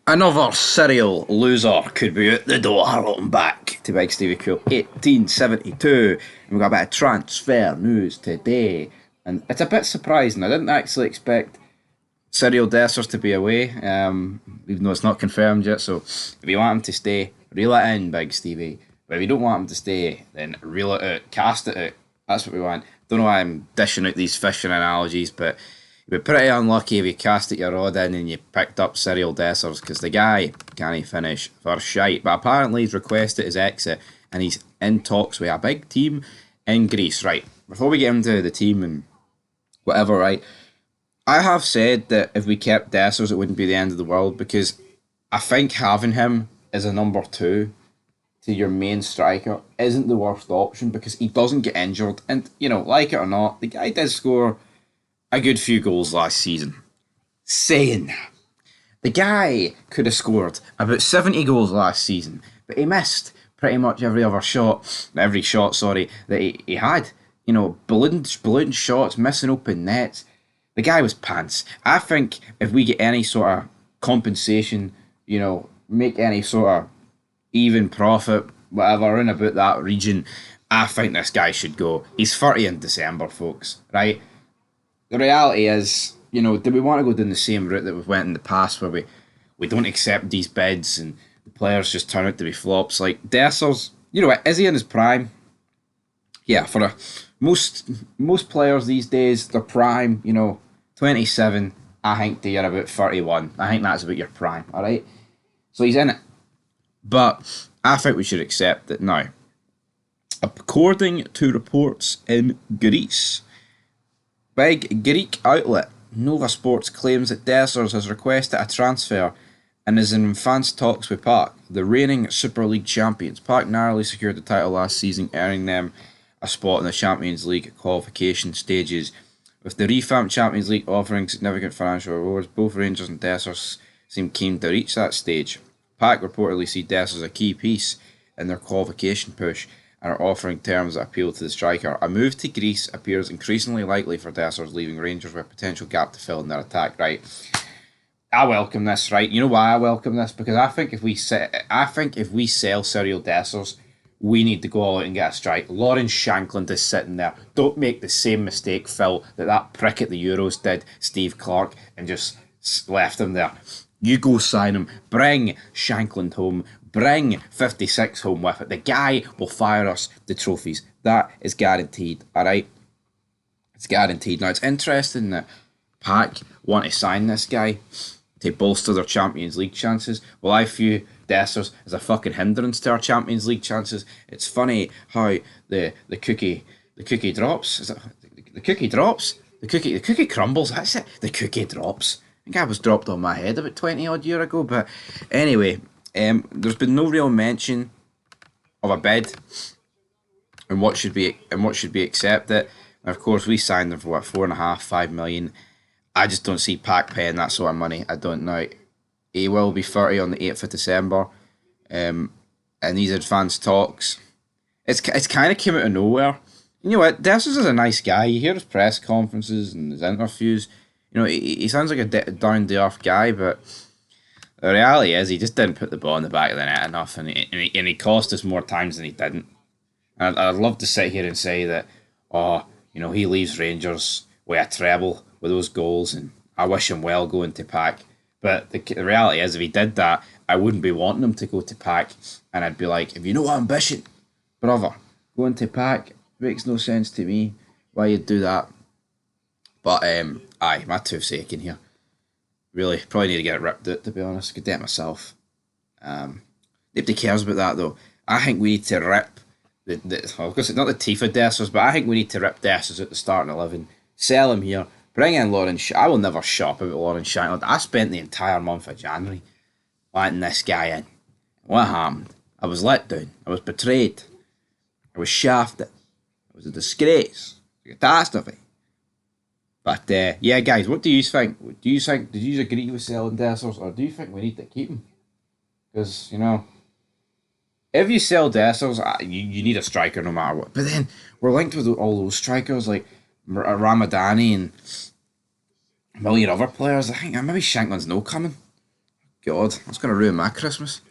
Another Cyriel loser could be out the door. Welcome back to Big Stevie Cool 1872. And we've got a bit of transfer news today. And it's a bit surprising. I didn't actually expect Cyriel Dessers to be away, even though it's not confirmed yet. So if you want him to stay, reel it in, Big Stevie. But if you don't want him to stay, then reel it out, cast it out. That's what we want. Don't know why I'm dishing out these fishing analogies, but you'd be pretty unlucky if you cast at your rod in and you picked up Cyriel Dessers, because the guy can't finish for shite. But apparently he's requested his exit and he's in talks with a big team in Greece. Right, before we get into the team and whatever, right, I have said that if we kept Dessers it wouldn't be the end of the world, because I think having him as a number two to your main striker isn't the worst option, because he doesn't get injured. And, you know, like it or not, the guy did score a good few goals last season. Saying that, the guy could have scored about 70 goals last season, but he missed pretty much every shot, that he had. You know, balloon shots, missing open nets. The guy was pants. I think if we get any sort of compensation, you know, make any sort of even profit, whatever, in about that region, I think this guy should go. He's 30 in December, folks, right? The reality is, you know, do we want to go down the same route that we've went in the past, where we don't accept these bids and the players just turn out to be flops? Like Dessers, you know, is he in his prime? Yeah, for most players these days, their prime, you know, 27, I think to you're about 31. I think that's about your prime, alright? So he's in it. But I think we should accept that now. According to reports in Greece, big Greek outlet Nova Sports claims that Dessers has requested a transfer and is in advanced talks with Paok, the reigning Super League champions. Paok narrowly secured the title last season, earning them a spot in the Champions League qualification stages. With the revamped Champions League offering significant financial rewards, both Rangers and Dessers seem keen to reach that stage. Paok reportedly see Dessers as a key piece in their qualification push and are offering terms that appeal to the striker. A move to Greece appears increasingly likely for Dessers, leaving Rangers with a potential gap to fill in their attack. Right, I welcome this. Right, you know why I welcome this? Because I think if we sell Cyriel Dessers, we need to go all out and get a strike. Lawrence Shankland is sitting there. Don't make the same mistake, Phil, that prick at the Euros did, Steve Clark, and just left him there. You go sign him. Bring Shankland home. Bring 56 home with it. The guy will fire us the trophies. That is guaranteed. Alright? It's guaranteed. Now, it's interesting that Paok want to sign this guy to bolster their Champions League chances. Well, I view Dessers as a fucking hindrance to our Champions League chances. It's funny how the cookie drops. Is it the cookie drops? The cookie crumbles. That's it. The cookie drops. I think I was dropped on my head about 20 odd year ago. But anyway, there's been no real mention of a bid and what should be accepted. And of course, we signed them for what, 4.5, 5 million. I just don't see Paok paying that sort of money. I don't know. He will be 30 on the 8th of December. And these advanced talks, it's kind of came out of nowhere. You know what? Dessers is a nice guy. You hear his press conferences and his interviews. You know, he sounds like a down-to-earth guy, but the reality is he just didn't put the ball in the back of the net enough, and he cost us more times than he didn't. And I'd love to sit here and say that, oh, you know, he leaves Rangers with a treble with those goals, and I wish him well going to Paok. But the reality is, if he did that, I wouldn't be wanting him to go to Paok, and I'd be like, if you no ambition, brother, going to Paok makes no sense to me. Why you'd do that? But aye, my 2 in here. Really, probably need to get it ripped out, to be honest. Could do it myself. Nobody cares about that though. I think we need to rip well, of course, not the Tifa Dessers, but I think we need to rip Dessers at the starting 11. Sell him here. Bring in Lawrence. I will never shop about Lawrence Shankland. I spent the entire month of January wanting this guy in. What happened? I was let down. I was betrayed. I was shafted. It was a disgrace. A catastrophe. But yeah, guys, what do you think? Did you agree with selling Dessers, or do you think we need to keep him? Because, you know, if you sell Dessers, you need a striker no matter what. But then we're linked with all those strikers like Ramadani and a million other players. I think maybe Shankland's no coming. God, that's going to ruin my Christmas.